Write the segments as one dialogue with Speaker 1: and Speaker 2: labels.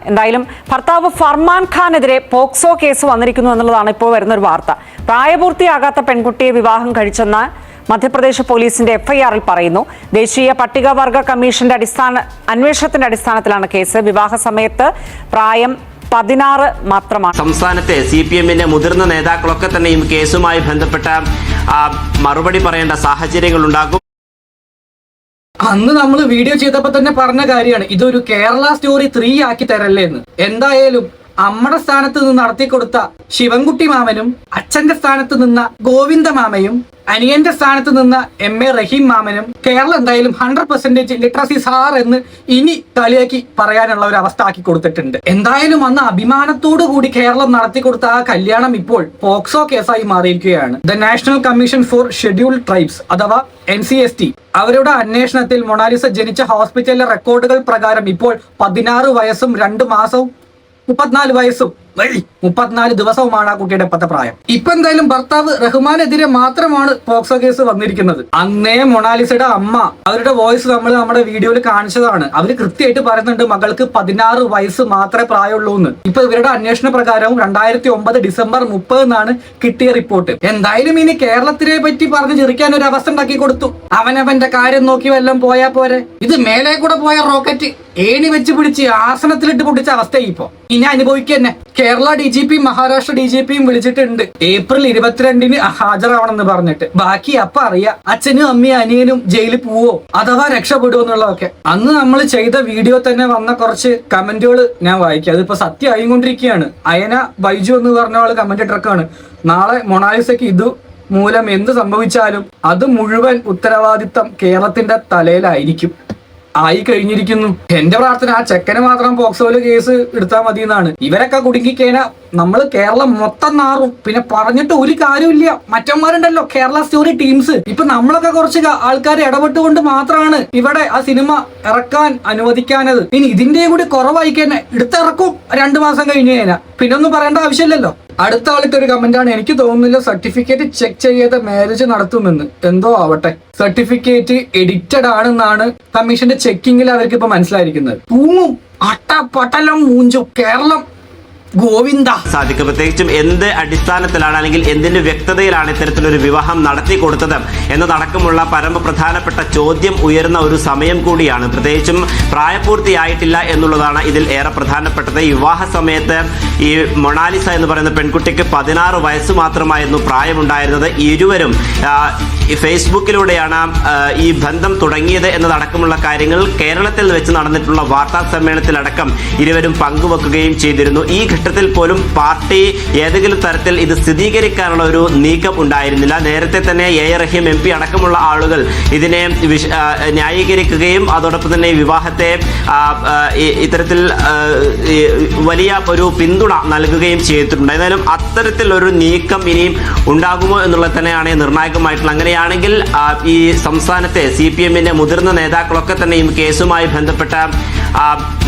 Speaker 1: എന്തായാലും ഭർത്താവ് ഫർമാൻ ഖാനെതിരെ POCSO case വന്നിരിക്കുന്നു എന്നുള്ളതാണ് ഇപ്പോൾ വരുന്നൊരു വാർത്ത. പ്രായപൂർത്തിയാകാത്ത പെൺകുട്ടിയെ വിവാഹം കഴിച്ചെന്ന് മധ്യപ്രദേശ് പോലീസിന്റെ എഫ്ഐആറിൽ പറയുന്നു. ദേശീയ പട്ടികവർഗ കമ്മീഷന്റെ അന്വേഷണത്തിന്റെ അടിസ്ഥാനത്തിലാണ് കേസ്. വിവാഹ സമയത്ത് പ്രായം 16 മാത്രമാണ്.
Speaker 2: സംസ്ഥാനത്തെ CPM-ന്റെ മുതിർന്ന നേതാക്കളൊക്കെ തന്നെയും കേസുമായി ബന്ധപ്പെട്ട മറുപടി പറയേണ്ട സാഹചര്യങ്ങൾ ഉണ്ടാകും.
Speaker 3: അന്ന് നമ്മൾ വീഡിയോ ചെയ്തപ്പോ തന്നെ പറഞ്ഞ കാര്യമാണ്, ഇതൊരു കേരള സ്റ്റോറി 3 ആക്കി തരല്ലേ എന്ന്. എന്തായാലും അമ്മയുടെ സ്ഥാനത്ത് നിന്ന് നടത്തിക്കൊടുത്ത ശിവൻകുട്ടി മാമനും അച്ഛന്റെ സ്ഥാനത്ത് നിന്ന ഗോവിന്ദ മാമയും അനിയന്റെ സ്ഥാനത്ത് നിന്ന MA റഹീം മാമനും കേരളം എന്തായാലും 100% ലിറ്ററസി സാർ എന്ന് ഇനി കളിയാക്കി പറയാനുള്ള ഒരു അവസ്ഥ ആക്കി കൊടുത്തിട്ടുണ്ട്. എന്തായാലും അന്ന് അഭിമാനത്തോടു കൂടി കേരളം നടത്തിക്കൊടുത്ത ആ കല്യാണം ഇപ്പോൾ പോക്സോ കേസായി മാറിയിരിക്കുകയാണ്. The national commission for scheduled tribes അഥവാ NCST അവരുടെ അന്വേഷണത്തിൽ മൊണാലിസ ജനിച്ച ഹോസ്പിറ്റലിലെ റെക്കോർഡുകൾ പ്രകാരം ഇപ്പോൾ 16 വയസ്സും 2 മാസവും 34 വയസ്സും 34 ദിവസവുമാണ് ആ കുട്ടിയുടെ ഇപ്പോഴത്തെ പ്രായം. ഇപ്പൊ എന്തായാലും ഭർത്താവ് റഹ്മാനെതിരെ മാത്രമാണ് പോക്സോ കേസ് വന്നിരിക്കുന്നത്. അന്നേ മൊണാലിസയുടെ അമ്മ അവരുടെ വോയിസ് നമ്മൾ നമ്മുടെ വീഡിയോയിൽ കാണിച്ചതാണ്. അവര് കൃത്യമായിട്ട് പറയുന്നുണ്ട് മകൾക്ക് 16 വയസ്സ് മാത്രമേ പ്രായമുള്ളൂ എന്ന്. ഇപ്പൊ ഇവരുടെ അന്വേഷണ പ്രകാരവും 2009 ഡിസംബർ 30 കിട്ടിയ റിപ്പോർട്ട്. എന്തായാലും ഇനി കേരളത്തിനെ പറ്റി പറഞ്ഞ് ചിരിക്കാൻ ഒരു അവസ്ഥ ഉണ്ടാക്കി കൊടുത്തു. അവനവന്റെ കാര്യം നോക്കി വല്ലതും പോയാ പോരെ. ഇത് മേലെ കൂടെ പോയ റോക്കറ്റ് ഏണി വെച്ച് പിടിച്ച് ആസനത്തിലിട്ട് പൊട്ടിച്ച അവസ്ഥയായി ഇപ്പൊ. ഇനി അനുഭവിക്കന്നെ. കേരള DGP മഹാരാഷ്ട്ര DGPയും വിളിച്ചിട്ടുണ്ട് ഏപ്രിൽ 22 ഹാജരാവണമെന്ന് പറഞ്ഞിട്ട്. ബാക്കി അപ്പൊ അറിയാം അച്ഛനും അമ്മയും അനിയനും ജയിലിൽ പോവോ അഥവാ രക്ഷപ്പെടുവോ എന്നുള്ളതൊക്കെ. അന്ന് നമ്മൾ ചെയ്ത വീഡിയോ തന്നെ വന്ന കുറച്ച് കമന്റുകൾ ഞാൻ വായിക്കാം. അതിപ്പോ സത്യമായും കൊണ്ടിരിക്കുകയാണ്. അയന ബൈജു എന്ന് പറഞ്ഞ ആള് കമന്റ് ഇട്ടിറക്കാണ്, നാളെ മൊണാലിസയ്ക്ക് ഇത് മൂലം എന്ത് സംഭവിച്ചാലും അത് മുഴുവൻ ഉത്തരവാദിത്തം കേരളത്തിന്റെ തലയിലായിരിക്കും. ആയി കഴിഞ്ഞിരിക്കുന്നു. എന്റെ പ്രാർത്ഥന ആ ചെക്കന് മാത്രം പോക്സോയില് കേസ് എടുത്താൽ മതി എന്നാണ്. ഇവരൊക്കെ കുടുങ്ങിക്കഴിഞ്ഞാൽ നമ്മൾ കേരളം മൊത്തം നാറും. പിന്നെ പറഞ്ഞിട്ട് ഒരു കാര്യമില്ല. മറ്റന്മാരുണ്ടല്ലോ കേരള സ്റ്റോറി ടീംസ്. ഇപ്പൊ നമ്മളൊക്കെ കുറച്ച് ആൾക്കാർ ഇടപെട്ടുകൊണ്ട് മാത്രമാണ് ഇവിടെ ആ സിനിമ ഇറക്കാൻ അനുവദിക്കാനത്. ഇനി ഇതിന്റെ കൂടി കുറവായി കഴിഞ്ഞാൽ എടുത്തിറക്കും 2 മാസം കഴിഞ്ഞ് കഴിഞ്ഞാൽ. പിന്നെ ഒന്നും പറയേണ്ട ആവശ്യമില്ലല്ലോ. അടുത്ത ആളിട്ട് ഒരു കമന്റാണ്, എനിക്ക് തോന്നുന്നില്ല സർട്ടിഫിക്കറ്റ് ചെക്ക് ചെയ്യാതെ മാരേജ് നടത്തുമെന്ന്. എന്തോ ആവട്ടെ, സർട്ടിഫിക്കറ്റ് എഡിറ്റഡ് ആണെന്നാണ് കമ്മീഷന്റെ ചെക്കിങ്ങിൽ അവർക്ക് ഇപ്പൊ മനസ്സിലായിരിക്കുന്നത്. പൂങ്ങും അട്ടപ്പട്ടലം മൂഞ്ചും കേരളം ഗോവിന്ദ
Speaker 2: സാധിക്കും. പ്രത്യേകിച്ചും എന്ത് അടിസ്ഥാനത്തിലാണ് അല്ലെങ്കിൽ എന്തിന്റെ വ്യക്തതയിലാണ് ഇത്തരത്തിലൊരു വിവാഹം നടത്തി കൊടുത്തത് എന്നതടക്കമുള്ള പരമപ്രധാനപ്പെട്ട ചോദ്യം ഉയരുന്ന ഒരു സമയം കൂടിയാണ്. പ്രത്യേകിച്ചും പ്രായപൂർത്തിയായിട്ടില്ല എന്നുള്ളതാണ് ഇതിൽ ഏറെ പ്രധാനപ്പെട്ടത്. ഈ വിവാഹ സമയത്ത് ഈ മൊണാലിസ എന്ന് പറയുന്ന പെൺകുട്ടിക്ക് 16 വയസ്സ് മാത്രമായിരുന്നു പ്രായമുണ്ടായിരുന്നത്. ഇരുവരും ഫേസ്ബുക്കിലൂടെയാണ് ഈ ബന്ധം തുടങ്ങിയത് എന്നതടക്കമുള്ള കാര്യങ്ങൾ കേരളത്തിൽ വെച്ച് നടന്നിട്ടുള്ള വാർത്താ സമ്മേളനത്തിലടക്കം ഇരുവരും പങ്കുവെക്കുകയും ചെയ്തിരുന്നു. ഈ ഘട്ടത്തിൽ പോലും പാർട്ടി ഏതെങ്കിലും തരത്തിൽ ഇത് സ്ഥിരീകരിക്കാനുള്ള ഒരു നീക്കം ഉണ്ടായിരുന്നില്ല. നേരത്തെ തന്നെ AA റഹീം MP അടക്കമുള്ള ആളുകൾ ഇതിനെ ന്യായീകരിക്കുകയും അതോടൊപ്പം തന്നെ വിവാഹത്തെ ഇത്തരത്തിൽ വലിയ ഒരു പിന്തുണ നൽകുകയും ചെയ്തിട്ടുണ്ട്. എന്നാലും അത്തരത്തിൽ ഒരു നീക്കം ഇനിയും ഉണ്ടാകുമോ എന്നുള്ളത് തന്നെയാണ് നിർണായകമായിട്ടുള്ള. അങ്ങനെയാണെങ്കിൽ ഈ സംസ്ഥാനത്തെ CPM-ന്റെ മുതിർന്ന നേതാക്കളൊക്കെ തന്നെയും കേസുമായി ബന്ധപ്പെട്ട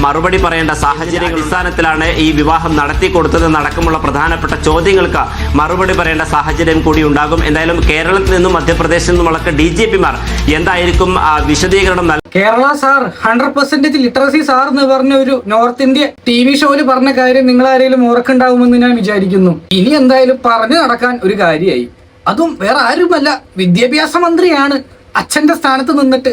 Speaker 2: മറുപടി പറയേണ്ട സാഹചര്യ അടിസ്ഥാനത്തിലാണ് ഈ വിവാഹം നടത്തി കൊടുത്തതെന്നടക്കമുള്ള പ്രധാനപ്പെട്ട ചോദ്യങ്ങൾക്ക് മറുപടി പറയേണ്ട സാഹചര്യം കൂടി ഉണ്ടാകും. എന്തായാലും കേരളത്തിൽ നിന്നും മധ്യപ്രദേശിൽ നിന്നുമൊക്കെ DGP-മാർ എന്തായിരിക്കും വിശദീകരണം
Speaker 3: കേരള സാർ 100% ലിറ്ററസി സാർ എന്ന് പറഞ്ഞ ഒരു നോർത്ത് ഇന്ത്യ TV ഷോയിൽ പറഞ്ഞ കാര്യം നിങ്ങൾ ആരെങ്കിലും ഓർക്കുണ്ടാവുമെന്ന് ഞാൻ വിചാരിക്കുന്നു. ഇനി എന്തായാലും പറഞ്ഞു നടക്കാൻ ഒരു കാര്യമായി. അതും വേറെ ആരുമല്ല, വിദ്യാഭ്യാസ മന്ത്രിയാണ് അച്ഛന്റെ സ്ഥാനത്ത് നിന്നിട്ട്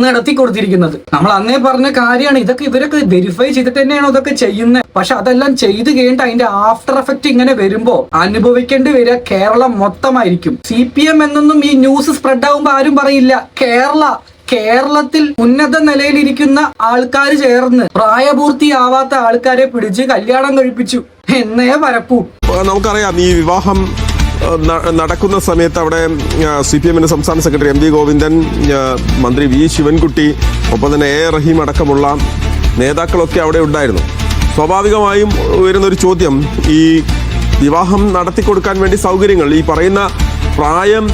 Speaker 3: നടത്തി കൊടുത്തിരിക്കുന്നത്. നമ്മൾ അന്നേ പറഞ്ഞ കാര്യമാണ്. ഇവരൊക്കെ വെരിഫൈ ചെയ്തിട്ട് തന്നെയാണ് ഇതൊക്കെ ചെയ്യുന്നത്. പക്ഷെ അതെല്ലാം ചെയ്ത് കഴിഞ്ഞിട്ട് അതിന്റെ ആഫ്റ്റർ എഫക്ട് ഇങ്ങനെ വരുമ്പോ അനുഭവിക്കേണ്ടി വരിക കേരളം മൊത്തമായിരിക്കും. CPM എന്നൊന്നും ഈ ന്യൂസ് സ്പ്രെഡ് ആകുമ്പോ ആരും പറയില്ല. കേരളത്തിൽ ഉന്നത നിലയിലിരിക്കുന്ന ആൾക്കാർ ചേർന്ന് പ്രായപൂർത്തിയാവാത്ത ആൾക്കാരെ പിടിച്ച് കല്യാണം കഴിപ്പിച്ചു എന്നേ പരപ്പൂ.
Speaker 4: നമുക്കറിയാം ഈ വിവാഹം നടക്കുന്ന സമയത്ത് അവിടെ CPM-ന്റെ സംസ്ഥാന സെക്രട്ടറി MV ഗോവിന്ദൻ, മന്ത്രി V ശിവൻകുട്ടി, ഒപ്പം തന്നെ AA റഹീം അടക്കമുള്ള നേതാക്കളൊക്കെ അവിടെ ഉണ്ടായിരുന്നു. സ്വാഭാവികമായും ഉയരുന്നൊരു ചോദ്യം, ഈ വിവാഹം നടത്തിക്കൊടുക്കാൻ വേണ്ടി സൗകര്യങ്ങൾ, ഈ പറയുന്ന പ്രായം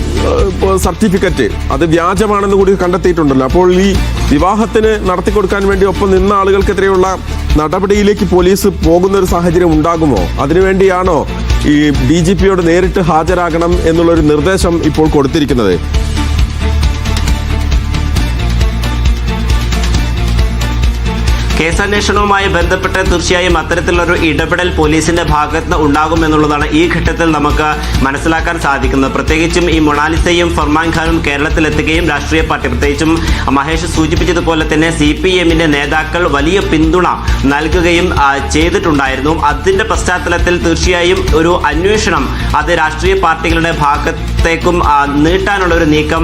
Speaker 4: സർട്ടിഫിക്കറ്റ് അത് വ്യാജമാണെന്ന് കൂടി കണ്ടെത്തിയിട്ടുണ്ടല്ലോ. അപ്പോൾ ഈ വിവാഹത്തിന് നടത്തിക്കൊടുക്കാൻ വേണ്ടി ഒപ്പം നിന്ന ആളുകൾക്കെതിരെയുള്ള നടപടിയിലേക്ക് പോലീസ് പോകുന്ന ഒരു സാഹചര്യം ഉണ്ടാകുമോ? അതിനുവേണ്ടിയാണോ ഈ DGP-യോട് നേരിട്ട് ഹാജരാകണം എന്നുള്ളൊരു നിർദ്ദേശം ഇപ്പോൾ കൊടുത്തിരിക്കുന്നത്?
Speaker 2: കേസന്വേഷണവുമായി ബന്ധപ്പെട്ട് തീർച്ചയായും അത്തരത്തിലൊരു ഇടപെടൽ പോലീസിന്റെ ഭാഗത്ത് നിന്ന് ഉണ്ടാകുമെന്നുള്ളതാണ് ഈ ഘട്ടത്തിൽ നമുക്ക് മനസ്സിലാക്കാൻ സാധിക്കുന്നത്. പ്രത്യേകിച്ചും ഈ മൊണാലിസയും ഫർമാൻ ഖാനും കേരളത്തിലെത്തുകയും രാഷ്ട്രീയ പാർട്ടി, പ്രത്യേകിച്ചും മഹേഷ് സൂചിപ്പിച്ചതുപോലെ തന്നെ CPM-ന്റെ നേതാക്കൾ വലിയ പിന്തുണ നൽകുകയും ചെയ്തിട്ടുണ്ടായിരുന്നു. അതിന്റെ പശ്ചാത്തലത്തിൽ തീർച്ചയായും ഒരു അന്വേഷണം അത് രാഷ്ട്രീയ പാർട്ടികളുടെ ഭാഗത്തേക്കും നീട്ടാനുള്ള ഒരു നീക്കം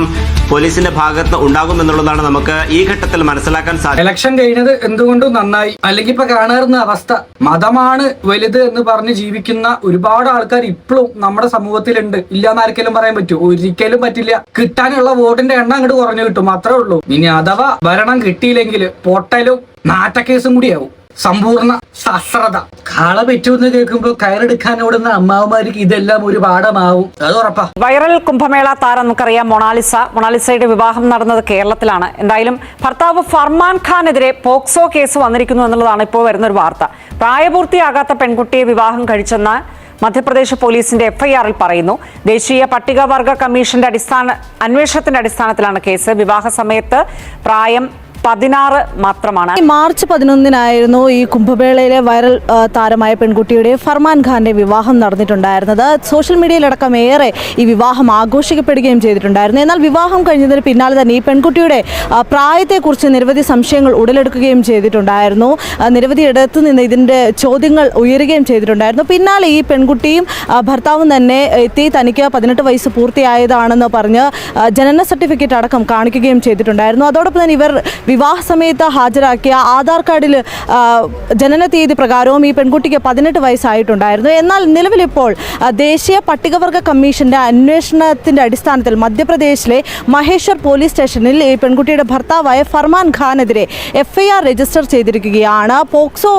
Speaker 2: പോലീസിന്റെ ഭാഗത്ത് ഉണ്ടാകുമെന്നുള്ളതാണ് നമുക്ക് ഈ ഘട്ടത്തിൽ മനസ്സിലാക്കാൻ സാധിക്കും.
Speaker 3: ഇലക്ഷൻ കഴിഞ്ഞത് എന്തുകൊണ്ടും നന്നായി. അല്ലെങ്കിൽ ഇപ്പൊ കാണാറുന്ന അവസ്ഥ മതമാണ് വലുത് എന്ന് പറഞ്ഞ് ജീവിക്കുന്ന ഒരുപാട് ആൾക്കാർ ഇപ്പോഴും നമ്മുടെ സമൂഹത്തിലുണ്ട്. ഇല്ലാന്ന് ആർക്കെങ്കിലും പറയാൻ പറ്റൂ? ഒരിക്കലും പറ്റില്ല. കിട്ടാനുള്ള വോട്ടിന്റെ എണ്ണം അങ്ങോട്ട് കുറഞ്ഞു കിട്ടും, മാത്രമേ ഉള്ളൂ. ഇനി അഥവാ ഭരണം കിട്ടിയില്ലെങ്കിൽ പൊട്ടലും നാറ്റക്കേസും കൂടിയാവും. സമ്പൂർണ്ണ ശാസ്ത്രത കാള പറ്റുമെന്ന് കേൾക്കുമ്പോൾ കയറെടുക്കാൻ ഓടുന്ന അമ്മാവന്മാർക്ക് ഇതെല്ലാം ഒരു പാഠമാവും, അത് ഉറപ്പാ.
Speaker 1: വൈറൽ കുംഭമേള താരം നമുക്കറിയാം മൊണാലിസയുടെ വിവാഹം നടന്നത് കേരളത്തിലാണ്. എന്തായാലും ഭർത്താവ് ഫർമാൻ ഖാനെതിരെ പോക്സോ കേസ് വന്നിരിക്കുന്നു എന്നുള്ളതാണ് ഇപ്പോൾ വരുന്നൊരു വാർത്ത. പ്രായപൂർത്തിയാകാത്ത പെൺകുട്ടിയെ വിവാഹം കഴിച്ചെന്ന് മധ്യപ്രദേശ് പോലീസിന്റെ FIR-ൽ പറയുന്നു. ദേശീയ പട്ടികവർഗ കമ്മീഷന്റെ അന്വേഷണത്തിന്റെ അടിസ്ഥാനത്തിലാണ് കേസ്. വിവാഹ സമയത്ത് പ്രായം 16 മാത്രമാണ്.
Speaker 5: മാർച്ച് 11-നായിരുന്നു ഈ കുംഭമേളയിലെ വൈറൽ താരമായ പെൺകുട്ടിയുടെ ഫർമാൻ ഖാന്റെ വിവാഹം നടന്നിട്ടുണ്ടായിരുന്നത്. സോഷ്യൽ മീഡിയയിലടക്കം ഏറെ ഈ വിവാഹം ആഘോഷിക്കപ്പെടുകയും ചെയ്തിട്ടുണ്ടായിരുന്നു. എന്നാൽ വിവാഹം കഴിഞ്ഞതിന് പിന്നാലെ തന്നെ ഈ പെൺകുട്ടിയുടെ പ്രായത്തെക്കുറിച്ച് നിരവധി സംശയങ്ങൾ ഉടലെടുക്കുകയും ചെയ്തിട്ടുണ്ടായിരുന്നു. നിരവധി ഇടത്തു നിന്ന് ഇതിന്റെ ചോദ്യങ്ങൾ ഉയരുകയും ചെയ്തിട്ടുണ്ടായിരുന്നു. പിന്നാലെ ഈ പെൺകുട്ടിയും ഭർത്താവും തന്നെ എത്തി തനിക്ക് 18 വയസ്സ് പൂർത്തിയായതാണെന്ന് പറഞ്ഞ് ജനന സർട്ടിഫിക്കറ്റ് അടക്കം കാണിക്കുകയും ചെയ്തിട്ടുണ്ടായിരുന്നു. അതോടൊപ്പം തന്നെ ഇവർ വിവാഹ സമയത്ത് ഹാജരാക്കിയ ആധാർ കാർഡിൽ ജനന തീയതി പ്രകാരവും ഈ പെൺകുട്ടിക്ക് 18 വയസ്സായിട്ടുണ്ടായിരുന്നു. എന്നാൽ നിലവിലിപ്പോൾ ദേശീയ പട്ടികവർഗ കമ്മീഷന്റെ അന്വേഷണത്തിന്റെ അടിസ്ഥാനത്തിൽ മധ്യപ്രദേശിലെ മഹേശ്വർ പോലീസ് സ്റ്റേഷനിൽ ഈ പെൺകുട്ടിയുടെ ഭർത്താവായ ഫർമാൻ ഖാനെതിരെ FIR രജിസ്റ്റർ ചെയ്തിരിക്കുകയാണ്. പോക്സോ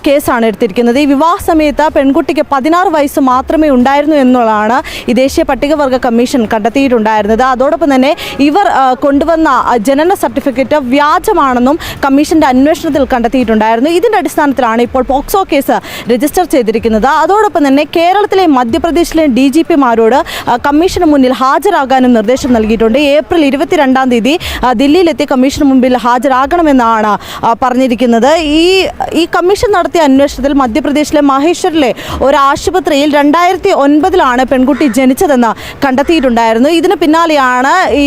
Speaker 5: കേസാണ് എടുത്തിരിക്കുന്നത്. ഈ വിവാഹ സമയത്ത് പെൺകുട്ടിക്ക് 16 വയസ്സ് മാത്രമേ ഉണ്ടായിരുന്നു എന്നുള്ളതാണ് ഈ ദേശീയ പട്ടികവർഗ കമ്മീഷൻ കണ്ടെത്തിയിട്ടുണ്ടായിരുന്നത്. അതോടൊപ്പം തന്നെ ഇവർ കൊണ്ടുവന്ന ജനന സർട്ടിഫിക്കറ്റ് വ്യാജമാണെന്നും കമ്മീഷന്റെ അന്വേഷണത്തിൽ കണ്ടെത്തിയിട്ടുണ്ടായിരുന്നു. ഇതിന്റെ അടിസ്ഥാനത്തിലാണ് ഇപ്പോൾ പോക്സോ കേസ് രജിസ്റ്റർ ചെയ്തിരിക്കുന്നത്. അതോടൊപ്പം തന്നെ കേരളത്തിലെ മധ്യപ്രദേശിലെ DGP-മാരോട് കമ്മീഷന് മുന്നിൽ ഹാജരാകാനും നിർദ്ദേശം നൽകിയിട്ടുണ്ട്. ഏപ്രിൽ 22-ാം തീയതി ദില്ലിയിലെത്തി കമ്മീഷന് മുമ്പിൽ ഹാജരാകണമെന്നാണ് പറഞ്ഞിരിക്കുന്നത്. ഈ കമ്മീഷൻ നടത്തിയ അന്വേഷണത്തിൽ മധ്യപ്രദേശിലെ മഹേശ്വറിലെ ഒരു ആശുപത്രിയിൽ 2009-ലാണ് പെൺകുട്ടി ജനിച്ചതെന്ന് കണ്ടെത്തിയിട്ടുണ്ടായിരുന്നു. ഇതിന് പിന്നാലെയാണ് ഈ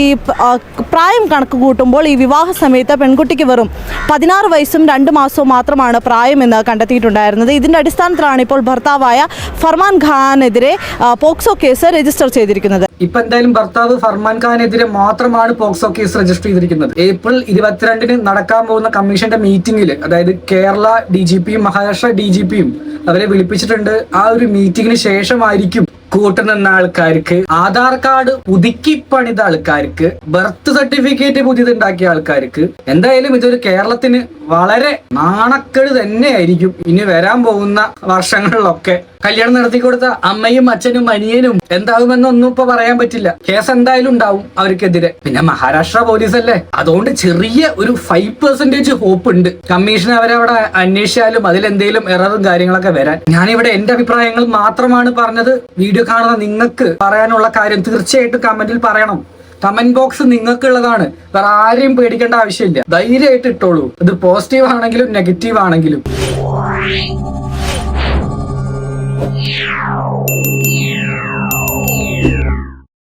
Speaker 5: പ്രായം കണക്ക് കൂട്ടുമ്പോൾ ഈ വിവാഹ സമയത്ത് പെൺകുട്ടിക്ക് വെറും 16 വയസ്സും 2 മാസവും മാത്രമാണ് പ്രായമെന്ന് കണ്ടെത്തിയിട്ടുണ്ടായിരുന്നത്. ഇതിന്റെ അടിസ്ഥാനത്തിലാണ് ഇപ്പോൾ ഭർത്താവായ ഫർമാൻ ഖാനെതിരെ പോക്സോ കേസ് രജിസ്റ്റർ ചെയ്തിരിക്കുന്നത്.
Speaker 3: ഇപ്പൊ എന്തായാലും ഭർത്താവ് ഫർമാൻ ഖാനെതിരെ മാത്രമാണ് പോക്സോ കേസ് രജിസ്റ്റർ ചെയ്തിരിക്കുന്നത്. ഏപ്രിൽ 22-ന് നടക്കാൻ പോകുന്ന കമ്മീഷന്റെ മീറ്റിംഗിൽ, അതായത് കേരള DGP-യും മഹാരാഷ്ട്ര DGP-യും അവരെ വിളിപ്പിച്ചിട്ടുണ്ട്. ആ ഒരു മീറ്റിംഗിന് ശേഷമായിരിക്കും കൂട്ടുനിന്ന ആൾക്കാർക്ക്, ആധാർ കാർഡ് പുതുക്കി പണിത ആൾക്കാർക്ക്, ബർത്ത് സർട്ടിഫിക്കറ്റ് പുതിയതുണ്ടാക്കിയ ആൾക്കാർക്ക് എന്തായാലും ഇതൊരു കേരളത്തിന് വളരെ നാണക്കേട് തന്നെയായിരിക്കും ഇനി വരാൻ പോകുന്ന വർഷങ്ങളിലൊക്കെ. കല്യാണം നടത്തി കൊടുത്ത അമ്മയും അച്ഛനും അനിയനും എന്താകുമെന്നൊന്നും ഇപ്പൊ പറയാൻ പറ്റില്ല. കേസ് എന്തായാലും ഉണ്ടാവും അവർക്കെതിരെ. പിന്നെ മഹാരാഷ്ട്ര പോലീസ് അല്ലേ, അതുകൊണ്ട് ചെറിയ ഒരു 5% ഹോപ്പ് ഉണ്ട്. കമ്മീഷൻ അവരവിടെ അന്വേഷിച്ചാലും അതിലെന്തെങ്കിലും എററും കാര്യങ്ങളൊക്കെ വരാൻ. ഞാനിവിടെ എന്റെ അഭിപ്രായങ്ങൾ മാത്രമാണ് പറഞ്ഞത്. വീഡിയോ കാണുന്ന നിങ്ങൾക്ക് പറയാനുള്ള കാര്യം തീർച്ചയായിട്ടും കമന്റിൽ പറയണം. കമന്റ് ബോക്സ് നിങ്ങൾക്കുള്ളതാണ്. വേറെ ആരെയും പേടിക്കേണ്ട ആവശ്യമില്ല. ധൈര്യമായിട്ട് ഇട്ടോളൂ. ഇത് പോസിറ്റീവ് ആണെങ്കിലും നെഗറ്റീവ് ആണെങ്കിലും.